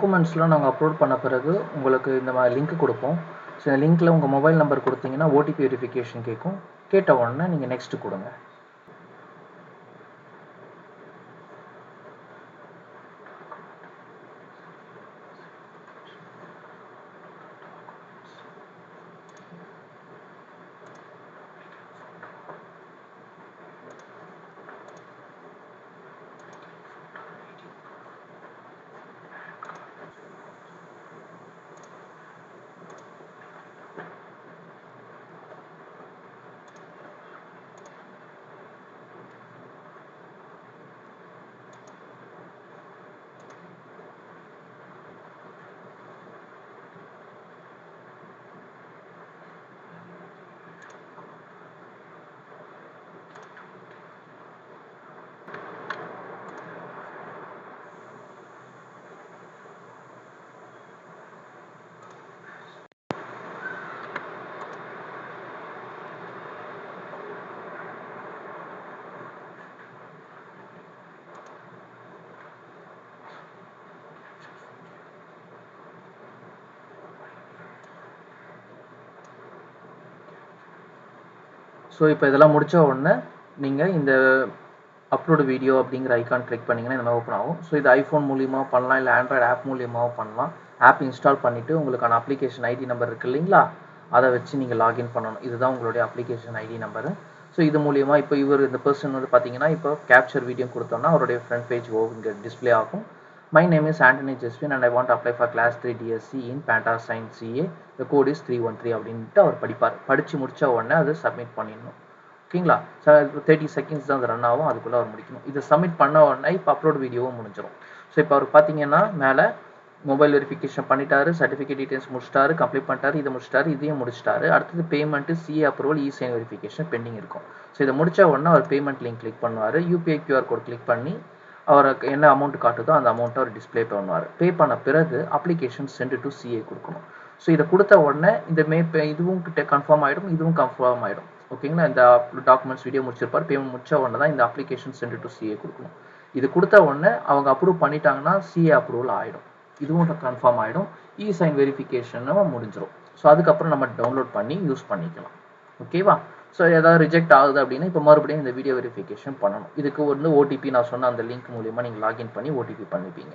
டாக்குமெண்ட்ஸ்லாம் நாங்கள் அப்லோட் பண்ண பிறகு உங்களுக்கு இந்த மாதிரி லிங்க் கொடுப்போம். ஸோ இந்த லிங்க்கில் உங்கள் மொபைல் நம்பர் கொடுத்தீங்கன்னா ஓடிபி வெரிஃபிகேஷன் கேட்கும். கேட்ட உடனே நீங்கள் நெக்ஸ்ட்டு கொடுங்க. ஸோ இப்போ இதெல்லாம் முடித்த உடனே நீங்கள் இந்த அப்லோடு வீடியோ அப்படிங்கிற ஐக்கான் கிளிக் பண்ணிங்கன்னா இந்த மாதிரி ஓப்பன் ஆகும். ஸோ இது ஐஃபோன் மூலியமாக பண்ணலாம், இல்லை ஆண்ட்ராய்டு ஆப் மூலியமாகவும் பண்ணலாம். ஆப் இன்ஸ்டால் பண்ணிவிட்டு உங்களுக்கான அப்ளிகேஷன் ஐடி நம்பர் இருக்குது இல்லைங்களா, அதை வச்சு நீங்கள் லாகின் பண்ணணும். இதுதான் உங்களுடைய அப்ளிகேஷன் ஐடி நம்பரு. ஸோ இது மூலியமாக இப்போ இந்த பர்சன் வந்து பார்த்தீங்கன்னா இப்போ கேப்சர் வீடியோ கொடுத்தோம்னா அவருடைய ஃப்ரண்ட் பேஜ் இங்கே டிஸ்பிளே ஆகும். My name is Anthony Jeswin and I want to apply for class 3 DSc in Panta Science CA. The code is 313 அப்படின்ட்டு அவர் படிப்பார். படித்து முடித்த உடனே அதை சப்மிட் பண்ணிடணும். ஓகேங்களா? 30 செகண்ட்ஸ் தான் அது ரன் ஆகும், அதுக்குள்ளே அவர் முடிக்கணும். இதை சப்மிட் பண்ண உடனே இப்போ அப்லோட் வீடியோவும் முடிஞ்சிடும். ஸோ இப்போ அவர் பார்த்தீங்கன்னா மேலே மொபைல் வெரிஃபிகேஷன் பண்ணிட்டாரு, சர்டிஃபிகேட் டீடைல்ஸ் முடிச்சிட்டாரு, கம்ப்ளீட் பண்ணிட்டாரு, இதை முடிச்சிட்டாரு, இதையும் முடிச்சிட்டாரு. அடுத்தது payment, CA approval, e sign verification pending இருக்கும். ஸோ இதை முடித்த உடனே அவர் பேமெண்ட் லிங்க் கிளிக் பண்ணுவார். யூபிஐ QR கோட் கிளிக் பண்ணி அவருக்கு என்ன அமௌண்ட் காட்டுதோ அந்த அமௌண்ட்டை அவர் டிஸ்பிளே பண்ணுவார். பே பண்ண பிறகு அப்ளிகேஷன் சென்ட் டு சிஏ கொடுக்கணும். ஸோ இதை கொடுத்த உடனே இந்த இதுவும் கன்ஃபார்ம் ஆகிடும், இதுவும் கன்ஃபார்ம் ஆகிடும். ஓகேங்களா? இந்த டாக்குமெண்ட்ஸ் வீடியோ முடிச்சிருப்பார், பேமெண்ட் முடிச்ச உடனே தான் இந்த அப்ளிகேஷன் சென்ட் டு சிஏ கொடுக்கணும். இது கொடுத்த உடனே அவங்க அப்ரூவ் பண்ணிட்டாங்கன்னா சிஏ அப்ரூவல் ஆகிடும், இதுவும் கன்ஃபார்ம் ஆகிடும், இ-சைன் வெரிஃபிகேஷனும் முடிஞ்சிடும். ஸோ அதுக்கப்புறம் நம்ம டவுன்லோட் பண்ணி யூஸ் பண்ணிக்கலாம். ஓகேவா? ஸோ ஏதாவது ரிஜெக்ட் ஆகுது அப்படின்னா இப்போ மறுபடியும் இந்த வீடியோ வெரிஃபிகேஷன் பண்ணணும். இதுக்கு வந்து ஓடிபி நான் சொன்ன அந்த லிங்க் மூலியமாக நீங்கள் லாகின் பண்ணி ஓடிபி பண்ணிப்பீங்க.